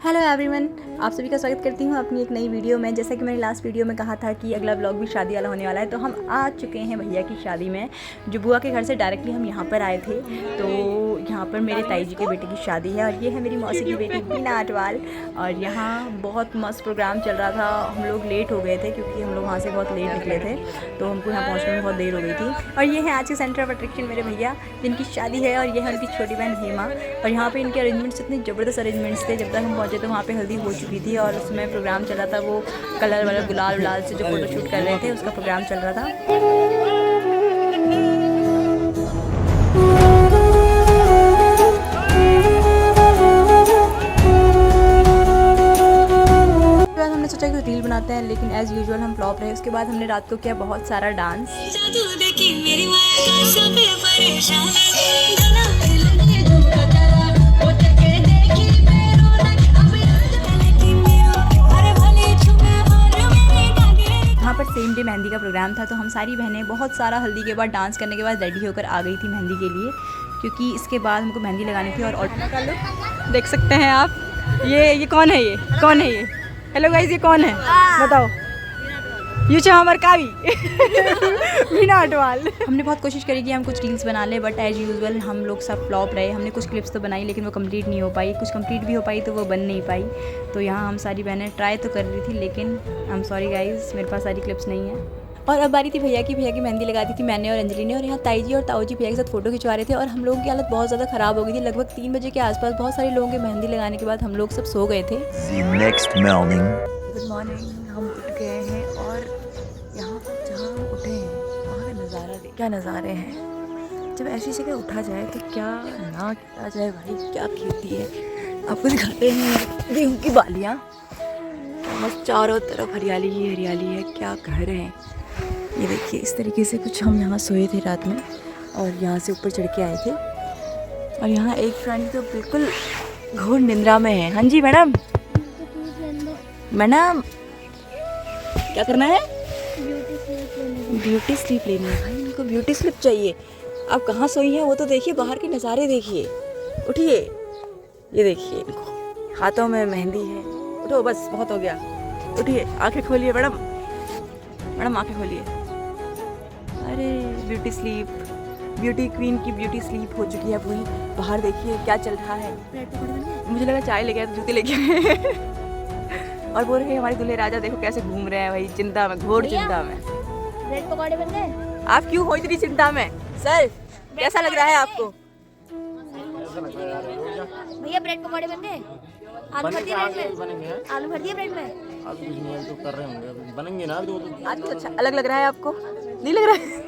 Hello everyone, आप सभी का स्वागत करती हूँ अपनी एक नई वीडियो में। जैसा कि मैंने लास्ट वीडियो में कहा था कि अगला व्लॉग भी शादी वाला होने वाला है, तो हम आ चुके हैं भैया की शादी में। जो बुआ के घर से डायरेक्टली हम यहाँ पर आए थे, तो यहाँ पर मेरे ताई जी के बेटे की शादी है और ये है मेरी मौसी की बेटी बीना आटवाल। और यहाँ बहुत मस्त प्रोग्राम चल रहा था। हम लोग लेट हो गए थे क्योंकि हम लोग वहाँ से बहुत लेट निकले थे, तो हमको यहाँ पहुँचने में बहुत देर हो गई थी। और ये है आज के सेंटर ऑफ अट्रैक्शन मेरे भैया जिनकी शादी है, और ये है उनकी छोटी बहन हेमा। और यहाँ पे इनके अरेंजमेंट्स इतने ज़बरदस्त अरेंजमेंट्स थे। जब तक हम पहुँचे तो वहाँ पे हल्दी हो चुकी थी और उसमें प्रोग्राम चल रहा था, वो कलर वाला गुलाल वुलाल से जो फोटोशूट कर रहे थे उसका प्रोग्राम चल रहा था। हमने सोचा कि रील बनाते हैं, लेकिन एज यूजुअल हम फ्लॉप रहे। उसके बाद हमने रात को किया बहुत सारा डांस। यहाँ पर सेम डे मेहंदी का प्रोग्राम था, तो हम सारी बहनें बहुत सारा हल्दी के बाद डांस करने के बाद रेडी होकर आ गई थी मेहंदी के लिए, क्योंकि इसके बाद हमको मेहंदी लगानी थी। और देख सकते हैं आप, ये कौन है, ये कौन है, ये हेलो गाइस, ये कौन है बताओ। ये जो हमारे कावी बीना आटवाल। हमने बहुत कोशिश करी कि हम कुछ रील्स बना लें, बट एज यूजुअल हम लोग सब फ्लॉप रहे। हमने कुछ क्लिप्स तो बनाई लेकिन वो कंप्लीट नहीं हो पाई, कुछ कंप्लीट भी हो पाई तो वो बन नहीं पाई। तो यहाँ हम सारी बहनें ट्राई तो कर रही थी, लेकिन आई एम सॉरी गाइज, मेरे पास सारी क्लिप्स नहीं है। और अब बारी थी भैया की मेहंदी लगा दी थी मैंने और अंजलि ने। और यहाँ ताई जी और ताऊ जी भैया के साथ फोटो खिंचवा रहे थे और हम लोगों की हालत बहुत ज़्यादा ख़राब हो गई थी। लगभग 3 बजे के आसपास बहुत सारे लोगों के मेहंदी लगाने के बाद हम लोग सब सो गए थे। गुड मॉर्निंग, हम उठ गए हैं और यहाँ पर जहाँ हम उठे हैं वहाँ का नज़ारा देख, क्या नज़ारे हैं। जब ऐसी जगह उठा जाए तो क्या ना किया जाए भाई, क्या खेती है। आपको दिखाते हैं गेहूँ की बालियाँ, बस चारों तरफ हरियाली ही हरियाली है। क्या घर हैं ये देखिए। इस तरीके से कुछ हम यहाँ सोए थे रात में और यहाँ से ऊपर चढ़ के आए थे। और यहाँ एक फ्रेंड तो बिल्कुल घोर निंद्रा में है। हाँ जी मैडम, मैडम क्या करना है? ब्यूटी स्लीप लेनी है भाई, इनको ब्यूटी स्लीप चाहिए। आप कहाँ सोई हैं वो तो देखिए, बाहर के नज़ारे देखिए। उठिए, ये देखिए इनको हाथों में मेहंदी है। उठो, बस बहुत हो गया, उठिए, आंखें खोलिए मैडम, मैडम आंखें खोलिए। अरे ब्यूटी स्लीप, ब्यूटी क्वीन की ब्यूटी स्लीप हो चुकी है पूरी। बाहर देखिए क्या चल रहा है। मुझे लगा चाय ले गया तो जूते लेके आए। और बोल रहे हमारे दूल्हे राजा देखो कैसे घूम रहे हैं भाई, चिंता में, घोर चिंता में। ब्रेड पकौड़े बन गए? आप क्यों हो इतनी चिंता में? सर कैसा लग रहा है आपको? भैया ब्रेड पकौड़े बन गए? आलू भर दिए ब्रेड में? आलू भर दिए ब्रेड में? अब कुछ नहीं, तो कर रहे होंगे, बनेंगे ना। तो आज कुछ अच्छा अलग लग रहा है आपको? नहीं लग रहा है?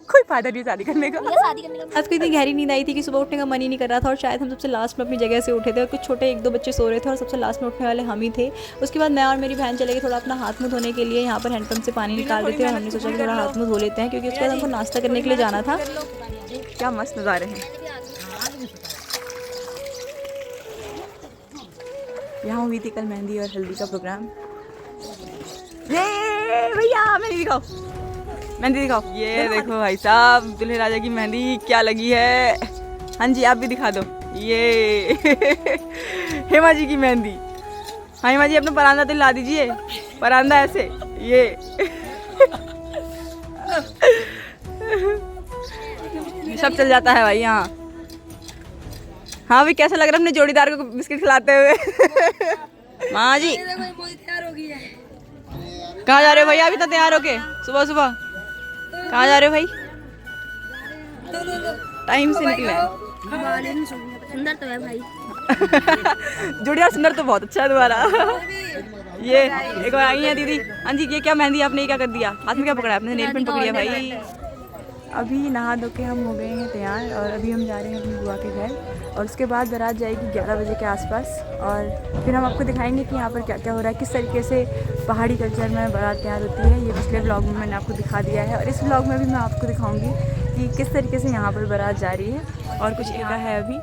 कोई फायदा नहीं शादी करने का। शादी करने का आज को इतनी गहरी नींद आई थी कि सुबह उठने का मन ही नहीं कर रहा था। और शायद हम सबसे लास्ट में अपनी जगह से उठे थे और कुछ छोटे 1-2 बच्चे सो रहे थे और सबसे लास्ट में उठने वाले हम ही थे। उसके बाद मैं और मेरी बहन चले गए थोड़ा अपना हाथ मुँह धोने के लिए। यहाँ पर हैंडपम्प से पानी निकाल रहे थे और हमने सोचा कि थोड़ा हाथ मुँह धो लेते हैं, क्योंकि उसके बाद हमको नाश्ता करने के लिए जाना था। क्या मस्त नज़ारे हैं। यहाँ हुई थी कल मेहंदी और हल्दी का प्रोग्राम। ये भैया मेहंदी दिखाओ, मेहंदी दिखाओ। ये देखो भाई साहब, दूल्हे राजा की मेहंदी क्या लगी है। हाँ जी आप भी दिखा दो। ये हेमा जी की मेहंदी। हाँ हेमा जी अपना परांदा तो ला दीजिए, परांदा ऐसे ये। सब चल जाता है भाई यहाँ। हाँ भी कैसा लग रहा है अपने जोड़ीदार को बिस्किट खिलाते हुए। माँ जी कहाँ जा रहे हो भैया? अभी तो तैयार होके सुबह सुबह कहाँ जा रहे हो भाई? टाइम से निकले हैं। सुंदर तो है भाई। जोड़ीदार सुंदर तो बहुत अच्छा है तुम्हारा। ये एक बार आई है दीदी। हाँ जी, ये क्या मेहंदी आपने क्या कर दिया? हाथ में क्या पकड़ा आपने? नेल पेंट पकड़ी है भाई। अभी नहा धो के हम हो गए हैं तैयार और अभी हम जा रहे हैं अपनी बुआ के घर। और उसके बाद बारात जाएगी 11 बजे के आसपास। और फिर हम आपको दिखाएंगे कि यहाँ पर क्या क्या हो रहा है, किस तरीके से पहाड़ी कल्चर में बारात तैयार होती है। ये पिछले व्लॉग में मैंने आपको दिखा दिया है और इस व्लॉग में भी मैं आपको दिखाऊंगी कि किस तरीके से यहाँ पर बारात जा रही है और कुछ एरिया है अभी।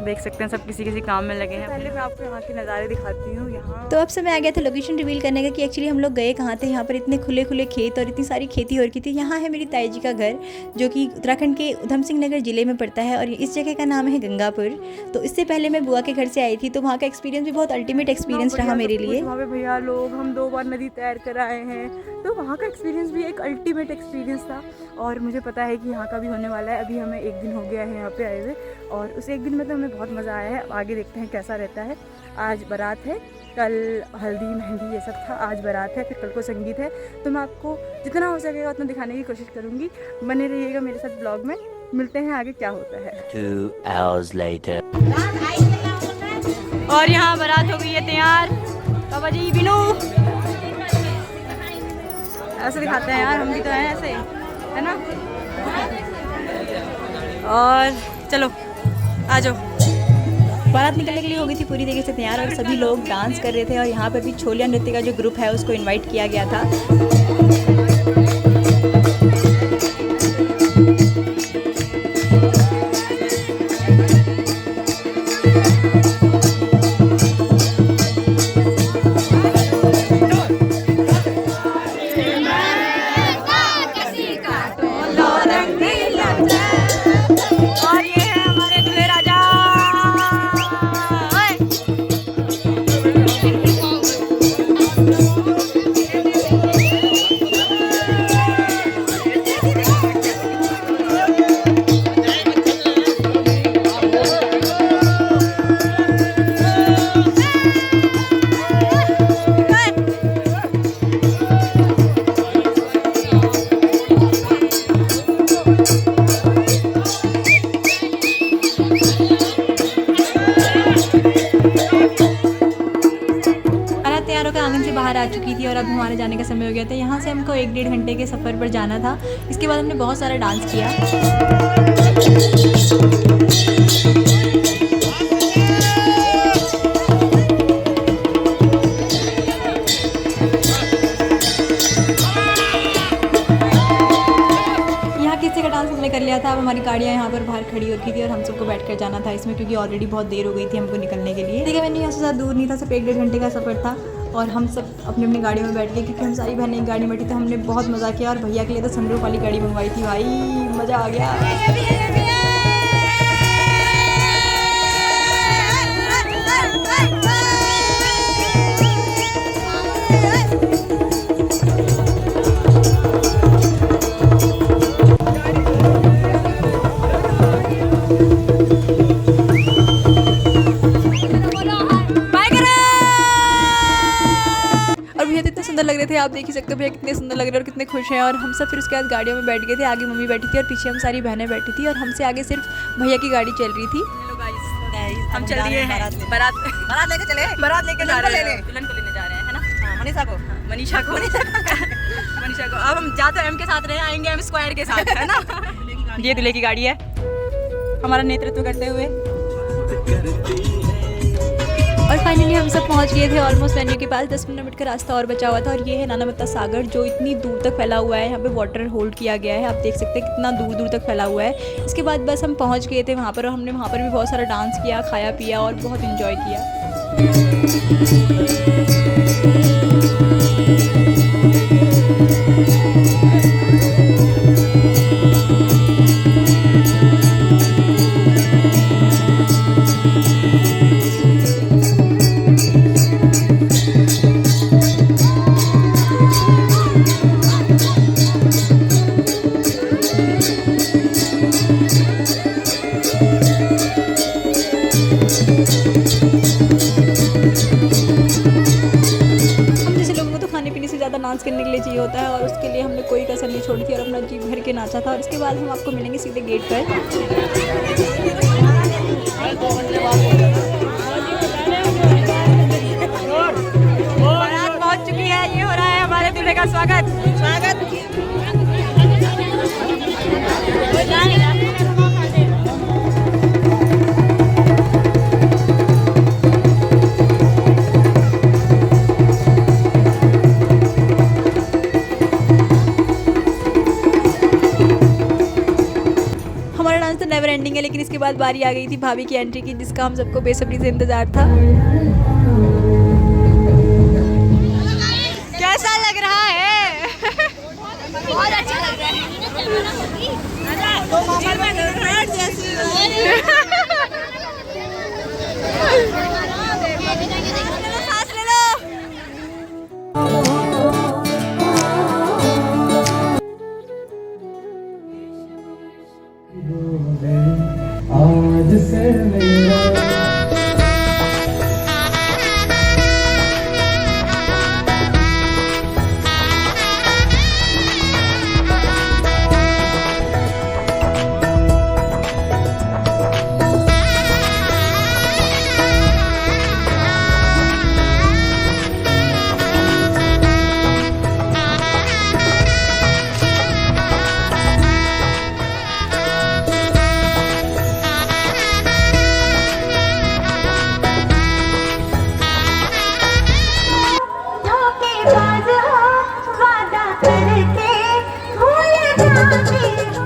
देख सकते हैं सब किसी किसी काम में लगे हैं। पहले मैं आपको यहाँ के नज़ारे दिखाती हूँ। यहाँ तो अब समय आ गया था लोकेशन रिवील करने का कि एक्चुअली हम लोग गए कहाँ थे। यहाँ पर इतने खुले खुले खेत और इतनी सारी खेती हो रखी थी। यहाँ है मेरी ताई जी का घर जो कि उत्तराखंड के उधम सिंह नगर ज़िले में पड़ता है और इस जगह का नाम है गंगापुर। तो इससे पहले मैं बुआ के घर से आई थी तो वहाँ का एक्सपीरियंस भी बहुत अल्टीमेट एक्सपीरियंस रहा मेरे लिए। वहाँ पे भैया लोग, हम 2 बार नदी तैर कर आए हैं तो वहाँ का एक्सपीरियंस भी एक अल्टीमेट एक्सपीरियंस था। और मुझे पता है कि यहाँ का भी होने वाला है। अभी हमें 1 दिन हो गया है यहाँ पे आए हुए और उस 1 दिन में तो हमें बहुत मज़ा आया है। आगे देखते हैं कैसा रहता है। आज बारात है, कल हल्दी मेहंदी ये सब था, आज बारात है, फिर कल को संगीत है। तो मैं आपको जितना हो सकेगा उतना दिखाने की कोशिश करूँगी। बने रहिएगा मेरे साथ ब्लॉग में। मिलते हैं आगे क्या होता है। 2 hours later. और यहाँ बारात हो गई है तैयार। बाबा जी बिनू ऐसे दिखाते हैं यार, हम भी तो हैं ऐसे, है ना। और चलो आ जाओ। बारात निकलने के लिए हो गई थी पूरी तरीके से तैयार और सभी लोग डांस कर रहे थे। और यहाँ पर भी छोलिया नृत्य का जो ग्रुप है उसको इनवाइट किया गया था। आंगन से बाहर आ चुकी थी और अब हमारे जाने का समय हो गया था। यहाँ से हमको 1-1.5 घंटे के सफ़र पर जाना था। इसके बाद हमने बहुत सारा डांस किया। किसी का डांस हमने कर लिया था। अब हमारी गाड़ियाँ यहाँ पर बाहर खड़ी हो रखी थी और हम सबको बैठकर जाना था इसमें, क्योंकि ऑलरेडी बहुत देर हो गई थी हमको निकलने के लिए। ठीक है, मैंने यहाँ से ज़्यादा दूर नहीं था, सिर्फ 1-1.5 घंटे का सफ़र था और हम सब अपनी अपनी गाड़ी में बैठ गए क्योंकि हम सारी बहनें एक गाड़ी में बैठी थी। हमने बहुत मज़ा किया और भैया के लिए तो सनरूफ वाली गाड़ी मंगवाई थी। भाई मज़ा आ गया। सुंदर लग रहे थे, आप देख ही सकते हो भैया कितने सुंदर लग रहे हैं और कितने खुश हैं। और हम सब फिर उसके बाद गाड़ियों में बैठ गए थे। आगे मम्मी बैठी थी और पीछे हम सारी बहनें बैठी थी और हमसे आगे सिर्फ भैया की गाड़ी चल रही थी। हम चल दिए हैं बारात लेके चले, बारात लेके जा रहे हैं, दुल्हन को लेने जा रहे हैं, है ना। मनीषा को अब हम जाते एम के साथ रहे, आएंगे एम स्क्वायर के साथ, है ना। ये दूल्हे की गाड़ी है हमारा नेतृत्व करते हुए। और फाइनली हम सब पहुंच गए थे ऑलमोस्ट वेन्यू के पास। 10 मिनट का रास्ता और बचा हुआ था। और ये है नानामत्ता सागर जो इतनी दूर तक फैला हुआ है। यहाँ पे वाटर होल्ड किया गया है, आप देख सकते हैं कितना दूर दूर तक फैला हुआ है। इसके बाद बस हम पहुंच गए थे वहाँ पर और हमने वहाँ पर भी बहुत सारा डांस किया, खाया पिया और बहुत इन्जॉय किया। डांस करने के लिए चाहिए होता है और उसके लिए हमने कोई कसर नहीं छोड़ी थी और अपना जी भर के नाचा था। और इसके बाद हम आपको मिलेंगे सीधे गेट पर। बारात पहुंच चुकी है, ये हो रहा है हमारे दूल्हे का स्वागत। नेवर एंडिंग है, लेकिन इसके बाद बाद बारी आ गई थी भाभी की एंट्री की, जिसका हम सबको बेसब्री से इंतजार था। कैसा लग रहा है? बहुत अच्छा लग रहा है। सांस ले लो। आज से मेरा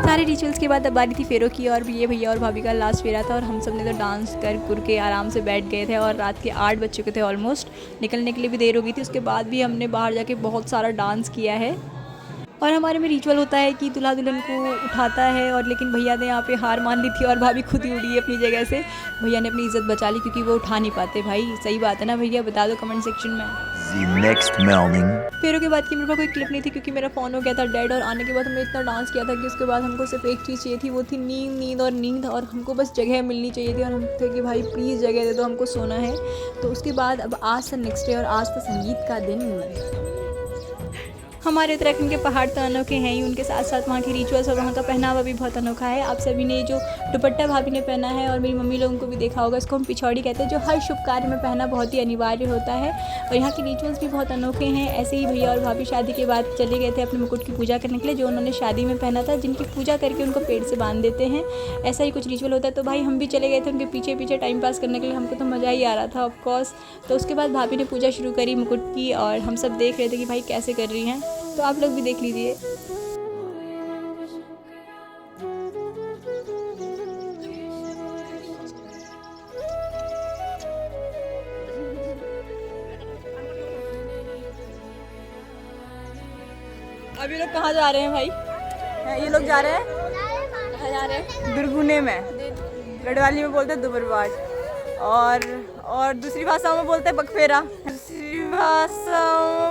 सारे रिचुअल्स के बाद अब बारी थी फेरों की, और ये भैया और भाभी का लास्ट फेरा था और हम सब ने तो डांस कर के आराम से बैठ गए थे। और रात के 8 बज चुके थे ऑलमोस्ट, निकलने के लिए भी देर हो गई थी। उसके बाद भी हमने बाहर जाके बहुत सारा डांस किया है। और हमारे में रिचुअल होता है कि दूल्हा दुल्हन को उठाता है, और लेकिन भैया ने यहाँ पे हार मान ली थी और भाभी खुद ही उड़ी है अपनी जगह से। भैया ने अपनी इज्जत बचा ली क्योंकि वो उठा नहीं पाते। भाई सही बात है ना भैया, बता दो कमेंट सेक्शन में। The next morning. फेरों के बाद की मेरे पास कोई क्लिप नहीं थी क्योंकि मेरा फ़ोन हो गया था डेड। और आने के बाद हमने इतना डांस किया था कि उसके बाद हमको सिर्फ एक चीज़ चाहिए थी, वो थी नींद, नींद और नींद। और हमको बस जगह मिलनी चाहिए थी और हम थे कि भाई प्लीज़ जगह दे दो, हमको सोना है। तो उसके बाद अब आज था नेक्स्ट डे और आज था संगीत का दिन। हमारे उत्तराखंड के पहाड़ तो अनोखे हैं ही, उनके साथ साथ वहाँ के रिचुअल्स और वहाँ का पहनावा भी बहुत अनोखा है। आप सभी ने जो दुपट्टा भाभी ने पहना है और मेरी मम्मी लोगों को भी देखा होगा, इसको हम पिछौड़ी कहते हैं, जो हर शुभ कार्य में पहना बहुत ही अनिवार्य होता है। और यहाँ के रिचुअल्स भी बहुत अनोखे हैं। ऐसे ही भैया और भाभी शादी के बाद चले गए थे अपने मुकुट की पूजा करने के लिए, जो उन्होंने शादी में पहना था, जिनकी पूजा करके उनको पेड़ से बांध देते हैं। ऐसा ही कुछ रिचुअल होता है। तो भाई हम भी चले गए थे उनके पीछे पीछे टाइम पास करने के लिए, हमको तो मज़ा ही आ रहा था ऑफकोर्स। तो उसके बाद भाभी ने पूजा शुरू करी मुकुट की और हम सब देख रहे थे कि भाई कैसे कर रही हैं। तो आप लोग भी देख लीजिए। अभी लोग कहाँ जा रहे हैं भाई? ये लोग जा रहे हैं, कहाँ जा रहे हैं? दुर्गुने में, गढ़वाली में बोलते हैं दुबरबाट, और दूसरी भाषा में बोलते हैं बकफेरा, दूसरी भाषा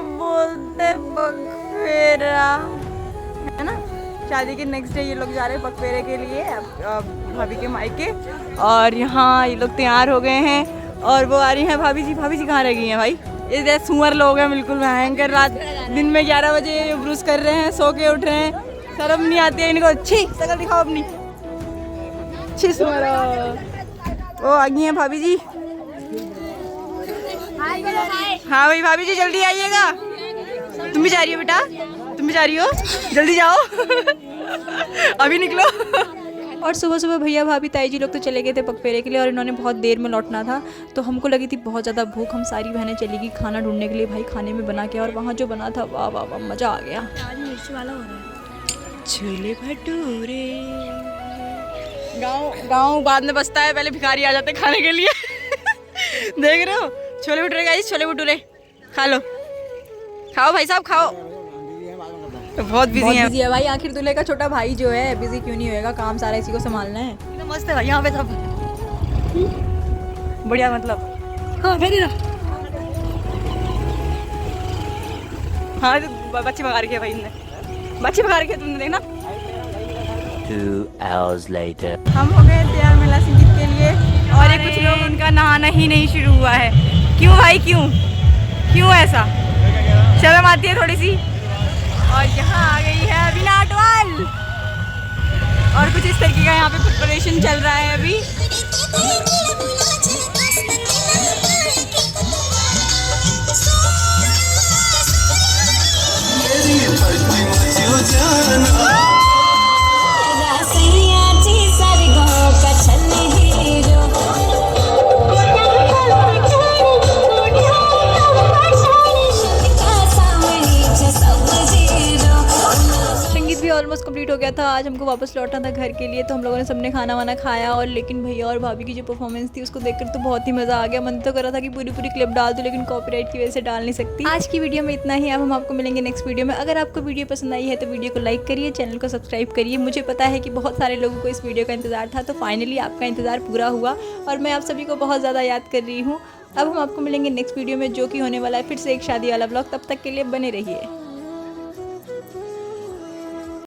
में बोलते हैं बकफेरा, है ना। शादी के नेक्स्ट डे ये लोग जा रहे हैं बकफेरे के लिए भाभी के मायके। और यहाँ ये लोग तैयार हो गए हैं और वो आ रही हैं भाभी जी। भाभी जी कहाँ रह गई हैं भाई? ये सुअर लोग हैं बिल्कुल भयंकर। रात दिन में 11 बजे ब्रूस कर रहे हैं, सो के उठ रहे हैं, शर्म नहीं आती है इनको। अच्छी शक्ल दिखाओ अपनी, अच्छी सुअर। वो आ गई हैं भाभी जी। हाँ भाई भाभी जी जल्दी आइएगा। तुम भी जा रही हो बेटा? तुम भी जा रही हो? जल्दी जाओ अभी निकलो। और सुबह सुबह भैया भाभी ताई जी लोग तो चले गए थे पगफेरे के लिए और इन्होंने बहुत देर में लौटना था। तो हमको लगी थी बहुत ज़्यादा भूख, हम सारी बहनें चली गई खाना ढूंढने के लिए। भाई खाने में बना के, और वहाँ जो बना था वाह वाह वाह मज़ा आ गया। आज मिर्च वाला हो रहा है। छोले भटूरे। गाँव बाद में बसता है, पहले भिखारी आ जाते हैं खाने के लिए देख रहे हो? छोले भटूरे गाइस, छोले भटूरे खा लो, खाओ भाई साहब खाओ। तो बहुत बिजी है भाई। आखिर दूल्हे का छोटा भाई जो है बिजी क्यों नहीं होएगा, काम सारा इसी को संभालना है। तो मस्त है भाई यहाँ पे सब बढ़िया, मतलब हाँ भेज दो। हाँ तो बच्चे भगा रखे भाई ने, बच्चे भगा रखे तुमने देखना। 2 hours later. हम हो गए तैयार मेला संगीत के लिए और ये कुछ लोग उनका नहाना ही नहीं शुरू हुआ है। क्यों भाई क्यों ऐसा? शर्म आती है थोड़ी सी। और यहाँ आ गई है अभी नाटवाल और कुछ इस तरीके का यहाँ पे प्रिपरेशन चल रहा है अभी। ऑलमोस्ट कंप्लीट हो गया था, आज हमको वापस लौटना था घर के लिए, तो हम लोगों ने सबने खाना वाना खाया। और लेकिन भैया और भाभी की जो परफॉर्मेंस थी उसको देखकर तो बहुत ही मज़ा आ गया। मन तो कर रहा था कि पूरी क्लिप डाल दूँ, लेकिन कॉपीराइट की वजह से डाल नहीं सकती। आज की वीडियो में इतना ही। अब हम आपको मिलेंगे नेक्स्ट वीडियो में। अगर आपको वीडियो पसंद आई है तो वीडियो को लाइक करिए, चैनल को सब्सक्राइब करिए। मुझे पता है कि बहुत सारे लोगों को इस वीडियो का इंतज़ार था, तो फाइनली आपका इंतज़ार पूरा हुआ और मैं आप सभी को बहुत ज़्यादा याद कर रही हूँ। अब हम आपको मिलेंगे नेक्स्ट वीडियो में, जो कि होने वाला है फिर से एक शादी वाला ब्लॉग। तब तक के लिए बने रहिए।